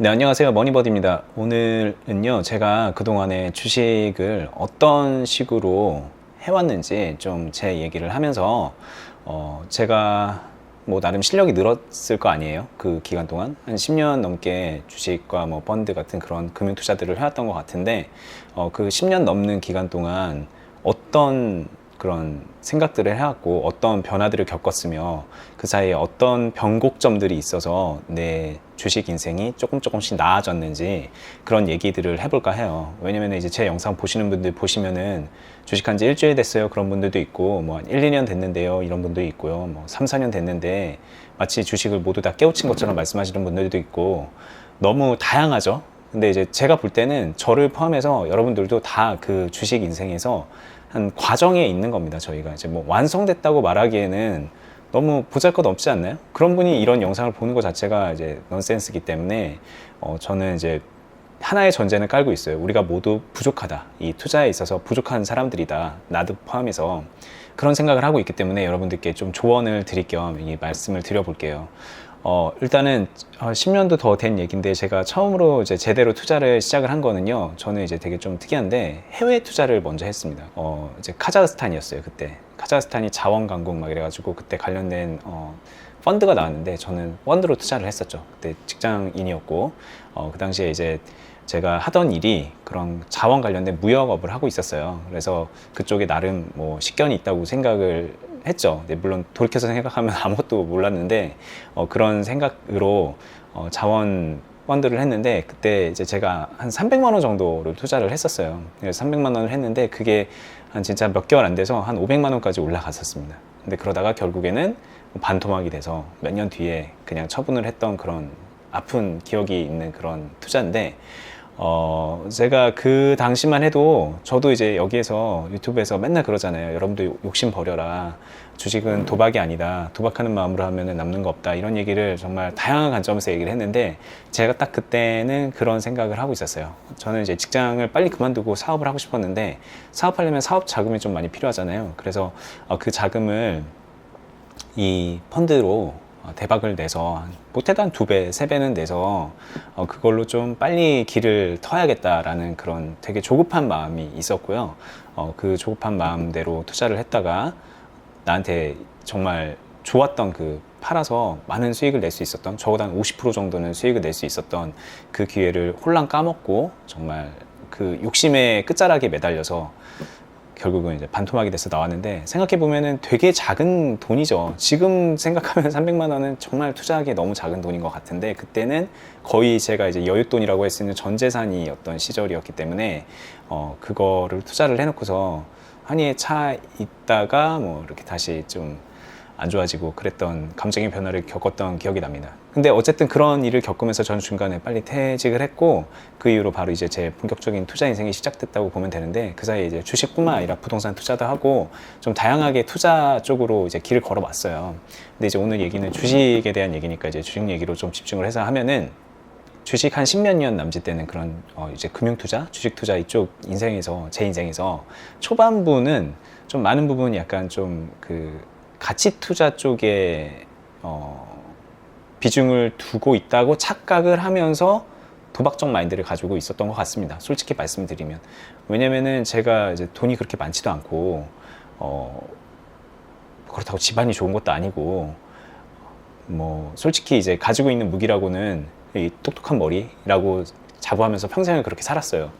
네, 안녕하세요. 머니버디입니다. 오늘은요, 제가 그동안에 주식을 어떤 식으로 해왔는지 좀 제 얘기를 하면서, 제가 뭐 나름 실력이 늘었을 거 아니에요? 그 기간 동안. 한 10년 넘게 주식과 뭐 펀드 같은 그런 금융 투자들을 해왔던 것 같은데, 그 10년 넘는 기간 동안 어떤 그런 생각들을 해왔고 어떤 변화들을 겪었으며 그 사이에 어떤 변곡점들이 있어서 내 주식 인생이 조금씩 나아졌는지 그런 얘기들을 해볼까 해요. 왜냐면 이제 제 영상 보시는 분들 보시면은 주식한 지 일주일 됐어요 그런 분들도 있고 뭐 한 1, 2년 됐는데요 이런 분도 있고요, 뭐 3, 4년 됐는데 마치 주식을 모두 다 깨우친 것처럼 말씀하시는 분들도 있고 너무 다양하죠. 근데 이제 제가 볼 때는 저를 포함해서 여러분들도 다 그 주식 인생에서 한 과정에 있는 겁니다. 저희가 이제 뭐 완성됐다고 말하기에는 너무 보잘것없지 않나요? 그런 분이 이런 영상을 보는 것 자체가 이제 넌센스이기 때문에 저는 이제 하나의 전제는 깔고 있어요. 우리가 모두 부족하다. 이 투자에 있어서 부족한 사람들이다. 나도 포함해서 그런 생각을 하고 있기 때문에 여러분들께 좀 조언을 드릴 겸 이 말씀을 드려볼게요. 일단은 10년도 더 된 얘기인데 제가 처음으로 이제 제대로 투자를 시작을 한 거는요. 저는 이제 되게 좀 특이한데 해외 투자를 먼저 했습니다. 이제 카자흐스탄이었어요. 그때 카자흐스탄이 자원 강국 막 이래가지고 그때 관련된 펀드가 나왔는데 저는 펀드로 투자를 했었죠. 그때 직장인이었고 그 당시에 이제 제가 하던 일이 그런 자원 관련된 무역업을 하고 있었어요. 그래서 그쪽에 나름 뭐 식견이 있다고 생각을 했죠. 네, 물론 돌이켜서 생각하면 아무것도 몰랐는데 그런 생각으로 자원 펀드를 했는데 그때 이제 제가 한 300만 원 정도를 투자를 했었어요. 그래서 300만 원을 했는데 그게 한 진짜 몇 개월 안 돼서 한 500만 원까지 올라갔었습니다. 근데 그러다가 결국에는 반토막이 돼서 몇 년 뒤에 그냥 처분을 했던 그런 아픈 기억이 있는 그런 투자인데 제가 그 당시만 해도 저도 이제 여기에서 유튜브에서 맨날 그러잖아요. 여러분도 욕심 버려라. 주식은 도박이 아니다. 도박하는 마음으로 하면 남는 거 없다. 이런 얘기를 정말 다양한 관점에서 얘기를 했는데 제가 딱 그때는 그런 생각을 하고 있었어요. 저는 이제 직장을 빨리 그만두고 사업을 하고 싶었는데 사업하려면 사업 자금이 좀 많이 필요하잖아요. 그래서 그 자금을 이 펀드로 대박을 내서 못해도 한 2배, 3배는 내서 그걸로 좀 빨리 길을 터야겠다라는 그런 되게 조급한 마음이 있었고요. 그 조급한 마음대로 투자를 했다가 나한테 정말 좋았던 그 팔아서 많은 수익을 낼 수 있었던, 적어도 한 50% 정도는 수익을 낼 수 있었던 그 기회를 홀랑 까먹고 정말 그 욕심의 끝자락에 매달려서 결국은 이제 반토막이 돼서 나왔는데 생각해보면은 되게 작은 돈이죠. 지금 생각하면 300만 원은 정말 투자하기에 너무 작은 돈인 것 같은데 그때는 거의 제가 이제 여윳돈이라고 할 수 있는 전 재산이었던 시절이었기 때문에 그거를 투자를 해놓고서 한이에 차 있다가 뭐 이렇게 다시 좀 안 좋아지고 그랬던 감정의 변화를 겪었던 기억이 납니다. 근데 어쨌든 그런 일을 겪으면서 저는 중간에 빨리 퇴직을 했고 그 이후로 바로 이제 제 본격적인 투자 인생이 시작됐다고 보면 되는데 그 사이에 이제 주식뿐만 아니라 부동산 투자도 하고 좀 다양하게 투자 쪽으로 이제 길을 걸어봤어요. 근데 이제 오늘 얘기는 주식에 대한 얘기니까 이제 주식 얘기로 좀 집중을 해서 하면은 주식 한 10몇 년 남짓되는 그런 이제 금융 투자, 주식 투자 이쪽 인생에서 제 인생에서 초반부는 좀 많은 부분 약간 좀 그 가치 투자 쪽에 비중을 두고 있다고 착각을 하면서 도박적 마인드를 가지고 있었던 것 같습니다. 솔직히 말씀드리면. 왜냐면은 제가 이제 돈이 그렇게 많지도 않고 그렇다고 집안이 좋은 것도 아니고 뭐 솔직히 이제 가지고 있는 무기라고는 이 똑똑한 머리라고 자부하면서 평생을 그렇게 살았어요.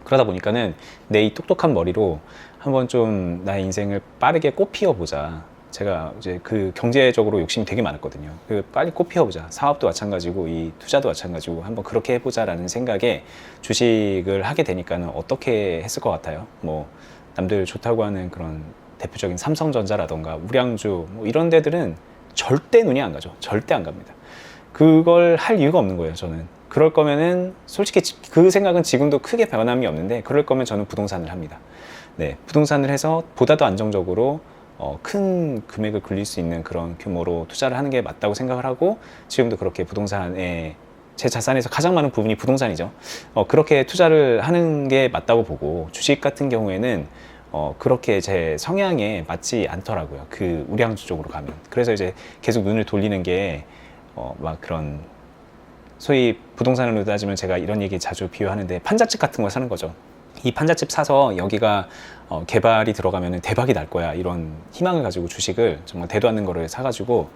그러다 보니까는 내 이 똑똑한 머리로 한번 좀 나의 인생을 빠르게 꽃피워보자. 제가 이제 그 경제적으로 욕심이 되게 많았거든요. 그 빨리 꽃피워보자. 사업도 마찬가지고 이 투자도 마찬가지고 한번 그렇게 해보자라는 생각에 주식을 하게 되니까는 어떻게 했을 것 같아요? 뭐 남들 좋다고 하는 그런 대표적인 삼성전자라던가 우량주 뭐 이런 데들은 절대 눈이 안 가죠. 절대 안 갑니다. 그걸 할 이유가 없는 거예요. 저는 그럴 거면은 솔직히 그 생각은 지금도 크게 변함이 없는데 그럴 거면 저는 부동산을 합니다. 네, 부동산을 해서 보다 더 안정적으로 큰 금액을 굴릴 수 있는 그런 규모로 투자를 하는 게 맞다고 생각을 하고 지금도 그렇게 부동산에 제 자산에서 가장 많은 부분이 부동산이죠. 그렇게 투자를 하는 게 맞다고 보고 주식 같은 경우에는 그렇게 제 성향에 맞지 않더라고요. 그 우량주 쪽으로 가면. 그래서 이제 계속 눈을 돌리는 게 막 그런 소위 부동산으로 따지면 제가 이런 얘기 자주 비유하는데 판잣집 같은 걸 사는 거죠. 이 판잣집 사서 여기가 개발이 들어가면 대박이 날 거야, 이런 희망을 가지고 주식을 정말 대도 않는 거를 사가지고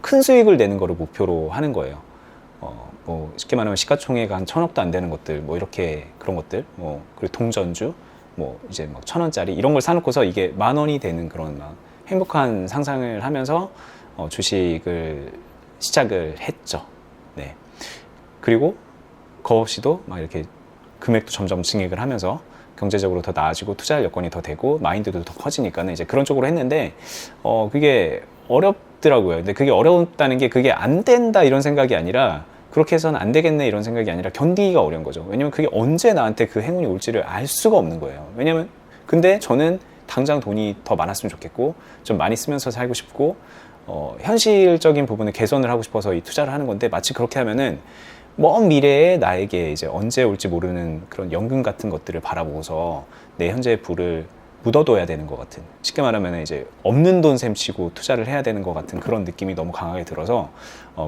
큰 수익을 내는 거를 목표로 하는 거예요. 뭐 쉽게 말하면 시가총액 한 1,000억도 안 되는 것들, 뭐 이렇게 그런 것들, 뭐 그리고 동전주, 뭐 이제 막 1,000원짜리 이런 걸 사놓고서 이게 10,000원이 되는 그런 막 행복한 상상을 하면서 주식을 시작을 했죠. 네. 그리고 겁없이도 막 이렇게 금액도 점점 증액을 하면서 경제적으로 더 나아지고 투자할 여건이 더 되고 마인드도 더 커지니까는 이제 그런 쪽으로 했는데 그게 어렵더라고요. 근데 그게 어렵다는 게 그게 안 된다 이런 생각이 아니라, 그렇게 해서는 안 되겠네 이런 생각이 아니라 견디기가 어려운 거죠. 왜냐면 그게 언제 나한테 그 행운이 올지를 알 수가 없는 거예요. 왜냐면 근데 저는 당장 돈이 더 많았으면 좋겠고 좀 많이 쓰면서 살고 싶고 현실적인 부분을 개선을 하고 싶어서 이 투자를 하는 건데, 마치 그렇게 하면은 먼 미래에 나에게 이제 언제 올지 모르는 그런 연금 같은 것들을 바라보고서 내 현재의 부를 묻어둬야 되는 것 같은, 쉽게 말하면 이제 없는 돈 셈치고 투자를 해야 되는 것 같은 그런 느낌이 너무 강하게 들어서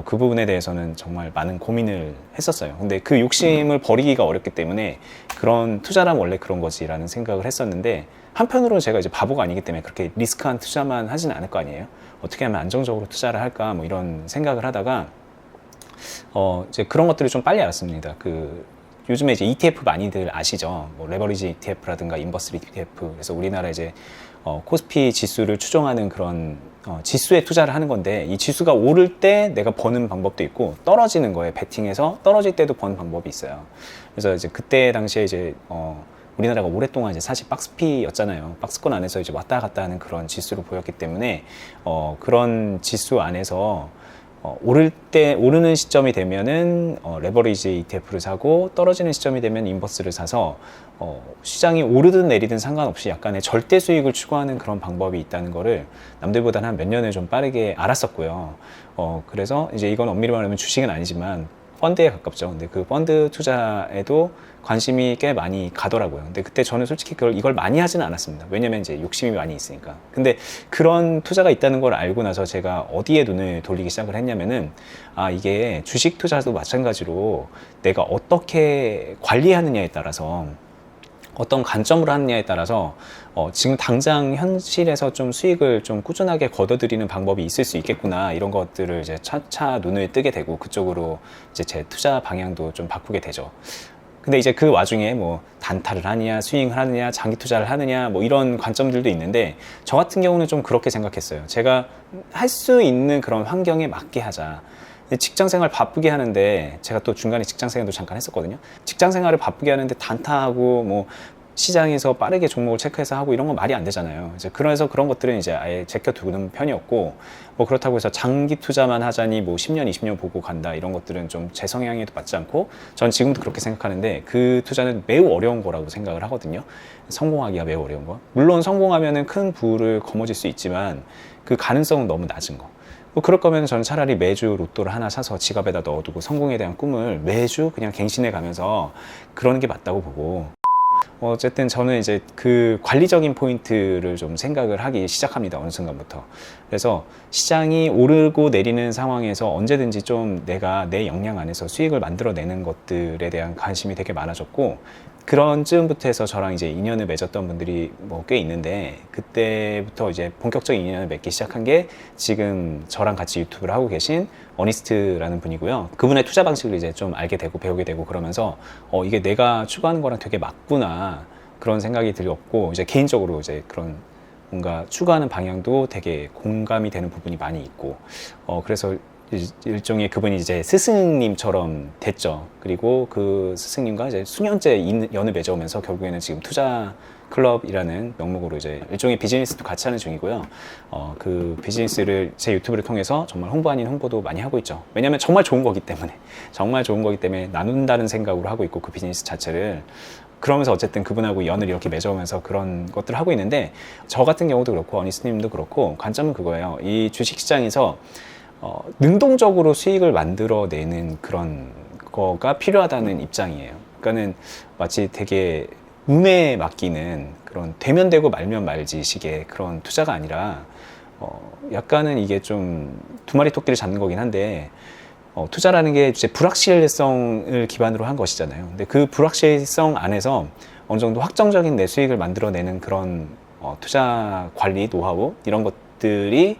그 부분에 대해서는 정말 많은 고민을 했었어요. 근데 그 욕심을 버리기가 어렵기 때문에 그런 투자란 원래 그런 거지라는 생각을 했었는데, 한편으로는 제가 이제 바보가 아니기 때문에 그렇게 리스크한 투자만 하지는 않을 거 아니에요. 어떻게 하면 안정적으로 투자를 할까 뭐 이런 생각을 하다가 이제 그런 것들을 좀 빨리 알았습니다. 요즘에 이제 ETF 많이들 아시죠? 뭐 레버리지 ETF라든가 인버스 ETF. 그래서 우리나라 이제 코스피 지수를 추종하는 그런 지수에 투자를 하는 건데, 이 지수가 오를 때 내가 버는 방법도 있고 떨어지는 거에 베팅해서 떨어질 때도 버는 방법이 있어요. 그래서 이제 그때 당시에 이제 우리나라가 오랫동안 이제 사실 박스피였잖아요. 박스권 안에서 이제 왔다 갔다 하는 그런 지수로 보였기 때문에 그런 지수 안에서 오르는 시점이 되면은 레버리지 ETF를 사고, 떨어지는 시점이 되면 인버스를 사서 시장이 오르든 내리든 상관없이 약간의 절대 수익을 추구하는 그런 방법이 있다는 거를 남들보다는 한 몇 년을 좀 빠르게 알았었고요. 그래서 이제 이건 엄밀히 말하면 주식은 아니지만 펀드에 가깝죠. 근데 그 펀드 투자에도 관심이 꽤 많이 가더라고요. 근데 그때 저는 솔직히 이걸 많이 하지는 않았습니다. 왜냐면 이제 욕심이 많이 있으니까. 근데 그런 투자가 있다는 걸 알고 나서 제가 어디에 눈을 돌리기 시작을 했냐면은, 이게 주식 투자도 마찬가지로 내가 어떻게 관리하느냐에 따라서, 어떤 관점으로 하느냐에 따라서 지금 당장 현실에서 좀 수익을 좀 꾸준하게 거둬들이는 방법이 있을 수 있겠구나, 이런 것들을 이제 차차 눈을 뜨게 되고 그쪽으로 이제 제 투자 방향도 좀 바꾸게 되죠. 근데 이제 그 와중에 뭐 단타를 하느냐, 스윙을 하느냐, 장기 투자를 하느냐, 뭐 이런 관점들도 있는데, 저 같은 경우는 좀 그렇게 생각했어요. 제가 할 수 있는 그런 환경에 맞게 하자. 직장생활 바쁘게 하는데, 제가 또 중간에 직장생활도 잠깐 했었거든요. 직장생활을 바쁘게 하는데 단타하고 뭐 시장에서 빠르게 종목을 체크해서 하고 이런 건 말이 안 되잖아요. 이제 그래서 그런 것들은 이제 아예 제껴두는 편이었고, 뭐 그렇다고 해서 장기 투자만 하자니 뭐 10년, 20년 보고 간다, 이런 것들은 좀 제 성향에도 맞지 않고, 전 지금도 그렇게 생각하는데 그 투자는 매우 어려운 거라고 생각을 하거든요. 성공하기가 매우 어려운 거. 물론 성공하면은 큰 부를 거머쥘 수 있지만 그 가능성은 너무 낮은 거. 뭐 그럴 거면 저는 차라리 매주 로또를 하나 사서 지갑에다 넣어두고 성공에 대한 꿈을 매주 그냥 갱신해 가면서 그러는 게 맞다고 보고, 어쨌든 저는 이제 그 관리적인 포인트를 좀 생각을 하기 시작합니다. 어느 순간부터. 그래서 시장이 오르고 내리는 상황에서 언제든지 좀 내가 내 역량 안에서 수익을 만들어내는 것들에 대한 관심이 되게 많아졌고, 그런 즈음부터 해서 저랑 이제 인연을 맺었던 분들이 뭐 꽤 있는데, 그때부터 이제 본격적인 인연을 맺기 시작한 게 지금 저랑 같이 유튜브를 하고 계신 어니스트라는 분이고요. 그분의 투자 방식을 이제 좀 알게 되고 배우게 되고 그러면서 이게 내가 추구하는 거랑 되게 맞구나, 그런 생각이 들었고, 이제 개인적으로 이제 그런 뭔가 추구하는 방향도 되게 공감이 되는 부분이 많이 있고, 그래서 일종의 그분이 이제 스승님처럼 됐죠. 그리고 그 스승님과 이제 수년째 연을 맺어오면서 결국에는 지금 투자 클럽이라는 명목으로 이제 일종의 비즈니스도 같이 하는 중이고요. 그 비즈니스를 제 유튜브를 통해서 정말 홍보 아닌 홍보도 많이 하고 있죠. 왜냐하면 정말 좋은 거기 때문에, 정말 좋은 거기 때문에 나눈다는 생각으로 하고 있고, 그 비즈니스 자체를. 그러면서 어쨌든 그분하고 연을 이렇게 맺어오면서 그런 것들을 하고 있는데, 저 같은 경우도 그렇고 어니스님도 그렇고 관점은 그거예요. 이 주식시장에서 능동적으로 수익을 만들어내는 그런 거가 필요하다는 입장이에요. 그러니까는 마치 되게 운에 맡기는 그런 되면 되고 말면 말지 식의 그런 투자가 아니라, 약간은 이게 좀 두 마리 토끼를 잡는 거긴 한데, 투자라는 게 이제 불확실성을 기반으로 한 것이잖아요. 근데 그 불확실성 안에서 어느 정도 확정적인 내 수익을 만들어내는 그런 투자 관리 노하우 이런 것들이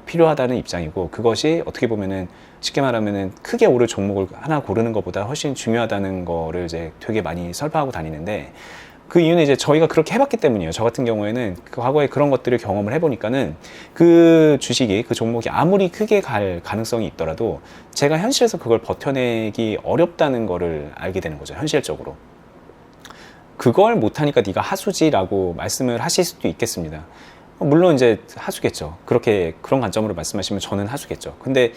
필요하다는 입장이고, 그것이 어떻게 보면은 쉽게 말하면은 크게 오를 종목을 하나 고르는 것보다 훨씬 중요하다는 거를 이제 되게 많이 설파하고 다니는데, 그 이유는 이제 저희가 그렇게 해봤기 때문이에요. 저 같은 경우에는 그 과거에 그런 것들을 경험을 해보니까는 그 주식이, 그 종목이 아무리 크게 갈 가능성이 있더라도 제가 현실에서 그걸 버텨내기 어렵다는 거를 알게 되는 거죠, 현실적으로. 그걸 못하니까 네가 하수지라고 말씀을 하실 수도 있겠습니다. 물론 이제 하수겠죠. 그런 관점으로 말씀하시면 저는 하수겠죠. 근데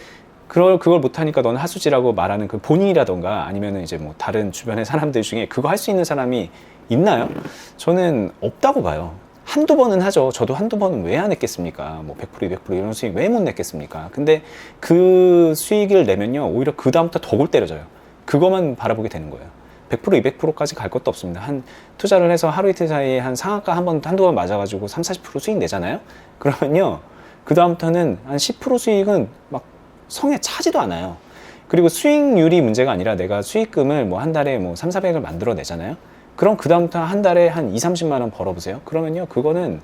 그걸 못하니까 너는 하수지라고 말하는 그 본인이라던가 아니면 이제 뭐 다른 주변의 사람들 중에 그거 할 수 있는 사람이 있나요? 저는 없다고 봐요. 한두 번은 하죠. 저도 한두 번은 왜 안 했겠습니까? 뭐 100%, 200% 이런 수익 왜 못 냈겠습니까? 근데 그 수익을 내면요, 오히려 그 다음부터 더 골 때려져요. 그것만 바라보게 되는 거예요. 100%, 200%까지 갈 것도 없습니다. 한 투자를 해서 하루 이틀 사이에 한 상한가 한두 번 맞아가지고 30, 40% 수익 내잖아요? 그러면요, 그 다음부터는 한 10% 수익은 막 성에 차지도 않아요. 그리고 수익률이 문제가 아니라 내가 수익금을 뭐 한 달에 뭐 3, 400을 만들어 내잖아요? 그럼 그 다음부터 한 달에 한 2, 30만 원 벌어보세요. 그러면요, 그거는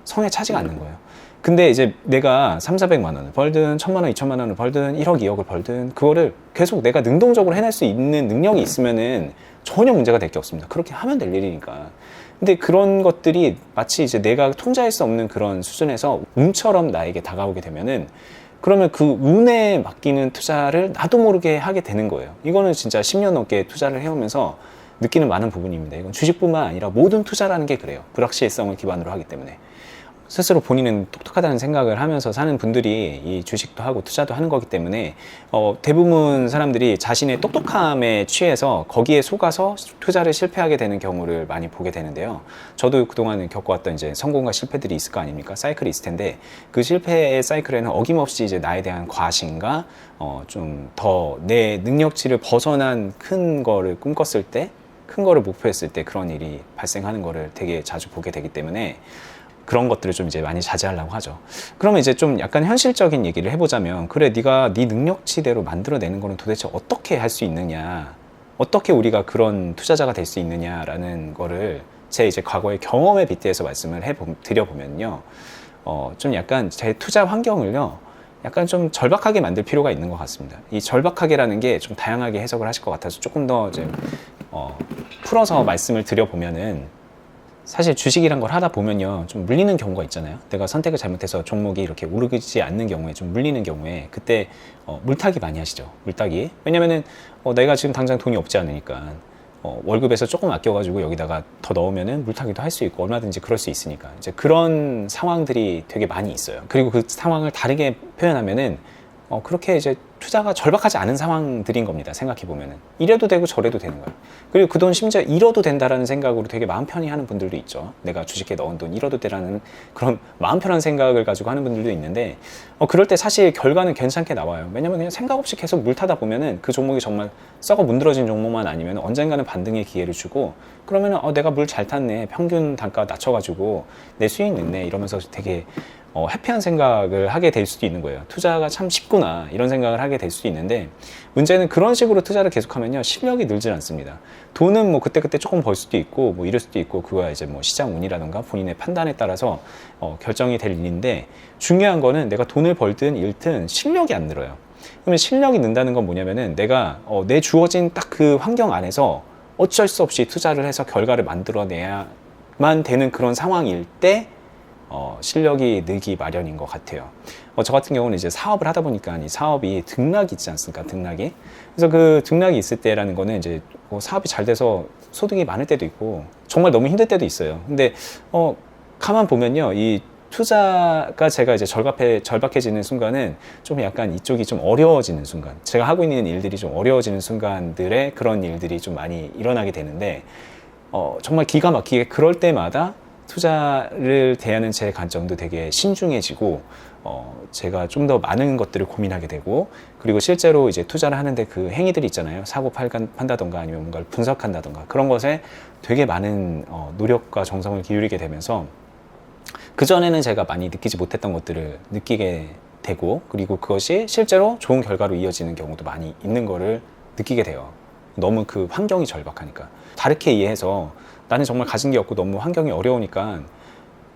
성에 차지가 않는 거예요. 근데 이제 내가 3, 400만 원을 벌든 1000만 원, 2000만 원을 벌든 1억, 2억을 벌든 그거를 계속 내가 능동적으로 해낼 수 있는 능력이 있으면은 전혀 문제가 될 게 없습니다. 그렇게 하면 될 일이니까. 근데 그런 것들이 마치 이제 내가 통제할 수 없는 그런 수준에서 운처럼 나에게 다가오게 되면은, 그러면 그 운에 맡기는 투자를 나도 모르게 하게 되는 거예요. 이거는 진짜 10년 넘게 투자를 해오면서 느끼는 많은 부분입니다. 이건 주식뿐만 아니라 모든 투자라는 게 그래요. 불확실성을 기반으로 하기 때문에. 스스로 본인은 똑똑하다는 생각을 하면서 사는 분들이 이 주식도 하고 투자도 하는 거기 때문에 대부분 사람들이 자신의 똑똑함에 취해서 거기에 속아서 투자를 실패하게 되는 경우를 많이 보게 되는데요. 저도 그동안 겪어왔던 이제 성공과 실패들이 있을 거 아닙니까? 사이클이 있을 텐데, 그 실패의 사이클에는 어김없이 이제 나에 대한 과신과 좀 더 내 능력치를 벗어난 큰 거를 꿈꿨을 때, 큰 거를 목표했을 때 그런 일이 발생하는 거를 되게 자주 보게 되기 때문에 그런 것들을 좀 이제 많이 자제하려고 하죠. 그러면 이제 좀 약간 현실적인 얘기를 해보자면, 그래, 네가 네 능력치대로 만들어내는 거는 도대체 어떻게 할 수 있느냐, 어떻게 우리가 그런 투자자가 될 수 있느냐라는 거를 제 이제 과거의 경험에 빗대서 말씀을 드려보면요, 좀 약간 제 투자 환경을요, 약간 좀 절박하게 만들 필요가 있는 것 같습니다. 이 절박하게라는 게 좀 다양하게 해석을 하실 것 같아서 조금 더 이제 풀어서 말씀을 드려보면은, 사실 주식이란 걸 하다 보면요, 좀 물리는 경우가 있잖아요. 내가 선택을 잘못해서 종목이 이렇게 오르지 않는 경우에, 좀 물리는 경우에 그때 물타기 많이 하시죠. 물타기. 왜냐면은 내가 지금 당장 돈이 없지 않으니까 월급에서 조금 아껴가지고 여기다가 더 넣으면은 물타기도 할 수 있고 얼마든지 그럴 수 있으니까, 이제 그런 상황들이 되게 많이 있어요. 그리고 그 상황을 다르게 표현하면은 그렇게 이제 투자가 절박하지 않은 상황들인 겁니다. 생각해보면은. 이래도 되고 저래도 되는 거예요. 그리고 그 돈 심지어 잃어도 된다라는 생각으로 되게 마음 편히 하는 분들도 있죠. 내가 주식에 넣은 돈 잃어도 되라는 그런 마음 편한 생각을 가지고 하는 분들도 있는데, 그럴 때 사실 결과는 괜찮게 나와요. 왜냐면 그냥 생각 없이 계속 물 타다 보면은 그 종목이 정말 썩어 문드러진 종목만 아니면 언젠가는 반등의 기회를 주고, 그러면은 내가 물 잘 탔네, 평균 단가 낮춰가지고 내 수익 냈네, 이러면서 되게 해피한 생각을 하게 될 수도 있는 거예요. 투자가 참 쉽구나, 이런 생각을 하게 될 수도 있는데, 문제는 그런 식으로 투자를 계속하면요, 실력이 늘질 않습니다. 돈은 뭐 그때그때 조금 벌 수도 있고 뭐 이럴 수도 있고, 그거야 이제 뭐 시장 운이라든가 본인의 판단에 따라서 결정이 될 일인데, 중요한 거는 내가 돈을 벌든 잃든 실력이 안 늘어요. 그러면 실력이 는다는 건 뭐냐면은, 내가 내 주어진 딱 그 환경 안에서 어쩔 수 없이 투자를 해서 결과를 만들어내야만 되는 그런 상황일 때 실력이 늘기 마련인 것 같아요. 저 같은 경우는 이제 사업을 하다 보니까 이 사업이 등락이 있지 않습니까? 등락이. 그래서 그 등락이 있을 때라는 거는 이제 사업이 잘 돼서 소득이 많을 때도 있고 정말 너무 힘들 때도 있어요. 근데 가만 보면요, 이 투자가 제가 이제 절박해지는 순간은 좀 약간 이쪽이 좀 어려워지는 순간, 제가 하고 있는 일들이 좀 어려워지는 순간들에 그런 일들이 좀 많이 일어나게 되는데, 정말 기가 막히게 그럴 때마다 투자를 대하는 제 관점도 되게 신중해지고, 제가 좀 더 많은 것들을 고민하게 되고, 그리고 실제로 이제 투자를 하는데 그 행위들이 있잖아요. 사고 판다던가 아니면 뭔가를 분석한다던가, 그런 것에 되게 많은 노력과 정성을 기울이게 되면서, 그전에는 제가 많이 느끼지 못했던 것들을 느끼게 되고 그리고 그것이 실제로 좋은 결과로 이어지는 경우도 많이 있는 거를 느끼게 돼요. 너무 그 환경이 절박하니까. 다르게 이해해서 나는 정말 가진 게 없고 너무 환경이 어려우니까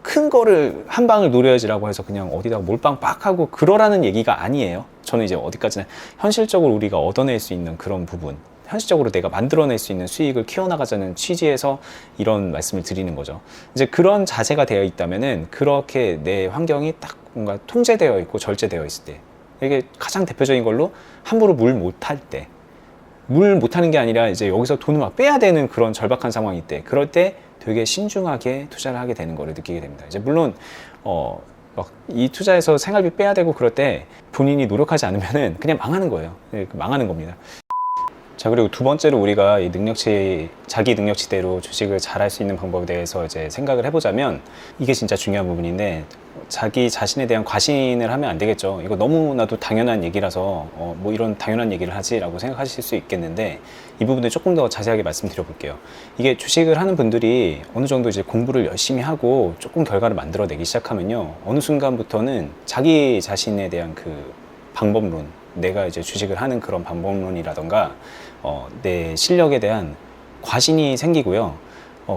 큰 거를 한 방을 노려야지라고 해서 그냥 어디다가 몰빵 빡 하고 그러라는 얘기가 아니에요. 저는 이제 어디까지나 현실적으로 우리가 얻어낼 수 있는 그런 부분, 현실적으로 내가 만들어낼 수 있는 수익을 키워나가자는 취지에서 이런 말씀을 드리는 거죠. 이제 그런 자세가 되어 있다면은 그렇게 내 환경이 딱 뭔가 통제되어 있고 절제되어 있을 때, 이게 가장 대표적인 걸로 함부로 물 못할 때, 물 못하는 게 아니라 이제 여기서 돈을 막 빼야 되는 그런 절박한 상황일 때, 그럴 때 되게 신중하게 투자를 하게 되는 거를 느끼게 됩니다. 이제 물론 막 이 투자에서 생활비 빼야 되고 그럴 때 본인이 노력하지 않으면은 그냥 망하는 거예요. 망하는 겁니다. 자, 그리고 두 번째로 우리가 이 자기 능력치대로 주식을 잘할 수 있는 방법에 대해서 이제 생각을 해보자면, 이게 진짜 중요한 부분인데, 자기 자신에 대한 과신을 하면 안 되겠죠. 이거 너무나도 당연한 얘기라서 뭐 이런 당연한 얘기를 하지라고 생각하실 수 있겠는데, 이 부분을 조금 더 자세하게 말씀드려 볼게요. 이게 주식을 하는 분들이 어느 정도 이제 공부를 열심히 하고 조금 결과를 만들어내기 시작하면요, 어느 순간부터는 자기 자신에 대한 그 방법론, 내가 이제 주식을 하는 그런 방법론이라던가 내 실력에 대한 과신이 생기고요.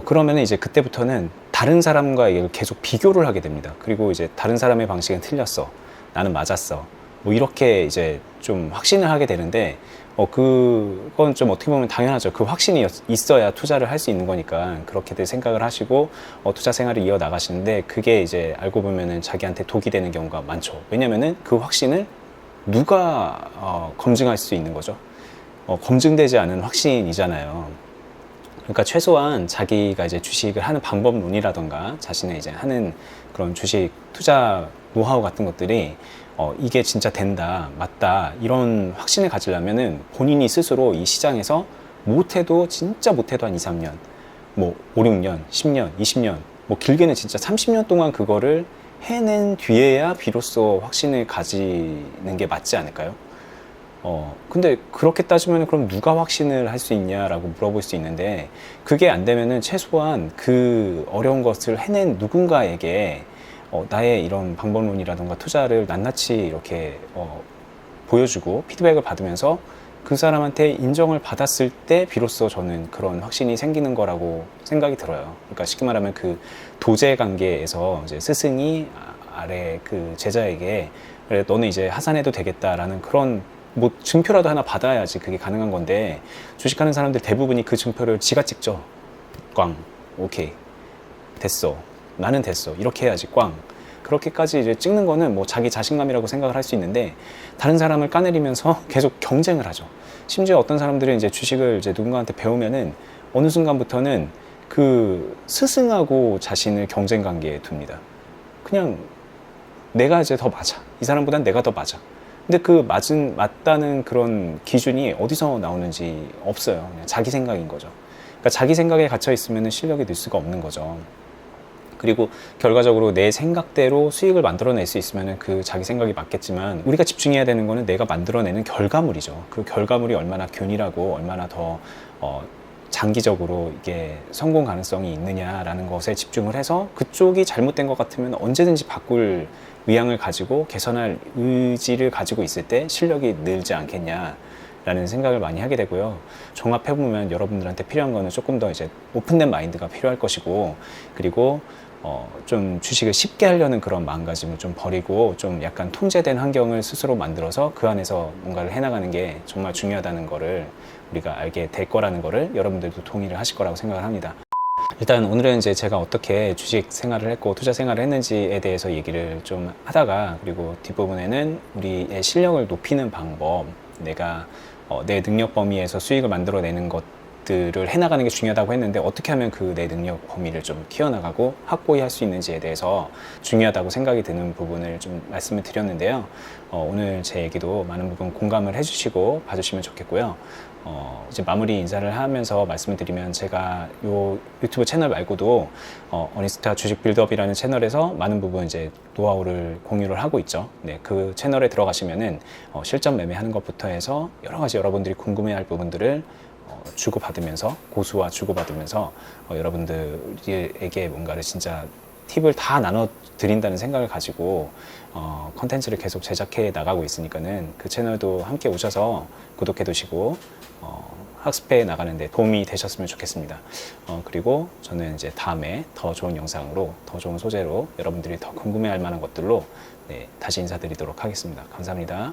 그러면 이제 그때부터는 다른 사람과 이걸 계속 비교를 하게 됩니다. 그리고 이제 다른 사람의 방식은 틀렸어, 나는 맞았어, 뭐 이렇게 이제 좀 확신을 하게 되는데, 그건 좀 어떻게 보면 당연하죠. 그 확신이 있어야 투자를 할 수 있는 거니까 그렇게들 생각을 하시고 투자 생활을 이어 나가시는데, 그게 이제 알고 보면은 자기한테 독이 되는 경우가 많죠. 왜냐면은 그 확신을 누가 검증할 수 있는 거죠? 검증되지 않은 확신이잖아요. 그러니까 최소한 자기가 이제 주식을 하는 방법론이라던가 자신의 이제 하는 그런 주식 투자 노하우 같은 것들이 이게 진짜 된다, 맞다, 이런 확신을 가지려면은 본인이 스스로 이 시장에서 못해도, 진짜 못해도 한 2, 3년, 뭐 5, 6년, 10년, 20년, 뭐 길게는 진짜 30년 동안 그거를 해낸 뒤에야 비로소 확신을 가지는 게 맞지 않을까요? 근데 그렇게 따지면 그럼 누가 확신을 할 수 있냐라고 물어볼 수 있는데, 그게 안 되면은 최소한 그 어려운 것을 해낸 누군가에게 나의 이런 방법론이라든가 투자를 낱낱이 이렇게 보여주고 피드백을 받으면서 그 사람한테 인정을 받았을 때 비로소 저는 그런 확신이 생기는 거라고 생각이 들어요. 그러니까 쉽게 말하면 그 도제 관계에서 이제 스승이 아래 그 제자에게, 그래 너는 이제 하산해도 되겠다라는 그런 뭐 증표라도 하나 받아야지 그게 가능한 건데, 주식하는 사람들 대부분이 그 증표를 지가 찍죠. 꽝, 오케이, 됐어, 나는 됐어, 이렇게 해야지, 꽝. 그렇게까지 이제 찍는 거는 뭐 자기 자신감이라고 생각을 할 수 있는데, 다른 사람을 까내리면서 계속 경쟁을 하죠. 심지어 어떤 사람들은 이제 주식을 이제 누군가한테 배우면은 어느 순간부터는 그 스승하고 자신을 경쟁 관계에 둡니다. 그냥 내가 이제 더 맞아, 이 사람보단 내가 더 맞아. 근데 그 맞다는 그런 기준이 어디서 나오는지 없어요. 그냥 자기 생각인 거죠. 그러니까 자기 생각에 갇혀 있으면 실력이 늘 수가 없는 거죠. 그리고 결과적으로 내 생각대로 수익을 만들어낼 수 있으면 그 자기 생각이 맞겠지만, 우리가 집중해야 되는 거는 내가 만들어내는 결과물이죠. 그 결과물이 얼마나 균일하고 얼마나 더 장기적으로 이게 성공 가능성이 있느냐라는 것에 집중을 해서, 그쪽이 잘못된 것 같으면 언제든지 바꿀 의향을 가지고 개선할 의지를 가지고 있을 때 실력이 늘지 않겠냐라는 생각을 많이 하게 되고요. 종합해보면 여러분들한테 필요한 거는 조금 더 이제 오픈된 마인드가 필요할 것이고, 그리고 좀 주식을 쉽게 하려는 그런 마음가짐을 좀 버리고 좀 약간 통제된 환경을 스스로 만들어서 그 안에서 뭔가를 해나가는 게 정말 중요하다는 거를 우리가 알게 될 거라는 거를 여러분들도 동의를 하실 거라고 생각을 합니다. 일단 오늘은 이제 제가 어떻게 주식 생활을 했고 투자 생활을 했는지에 대해서 얘기를 좀 하다가, 그리고 뒷부분에는 우리의 실력을 높이는 방법, 내가 내 능력 범위에서 수익을 만들어내는 것들을 해나가는 게 중요하다고 했는데, 어떻게 하면 그 내 능력 범위를 좀 키워나가고 확고히 할 수 있는지에 대해서 중요하다고 생각이 드는 부분을 좀 말씀을 드렸는데요. 오늘 제 얘기도 많은 부분 공감을 해주시고 봐주시면 좋겠고요. 이제 마무리 인사를 하면서 말씀을 드리면, 제가 요 유튜브 채널 말고도 어니스타 주식 빌드업이라는 채널에서 많은 부분 이제 노하우를 공유를 하고 있죠. 네, 그 채널에 들어가시면은 실전 매매하는 것부터 해서 여러 가지 여러분들이 궁금해할 부분들을 주고받으면서, 고수와 주고받으면서 여러분들에게 뭔가를 진짜 팁을 다 나눠 드린다는 생각을 가지고 컨텐츠를 계속 제작해 나가고 있으니까는 그 채널도 함께 오셔서 구독해 두시고 학습해 나가는데 도움이 되셨으면 좋겠습니다. 그리고 저는 이제 다음에 더 좋은 영상으로 더 좋은 소재로 여러분들이 더 궁금해할 만한 것들로 네, 다시 인사드리도록 하겠습니다. 감사합니다.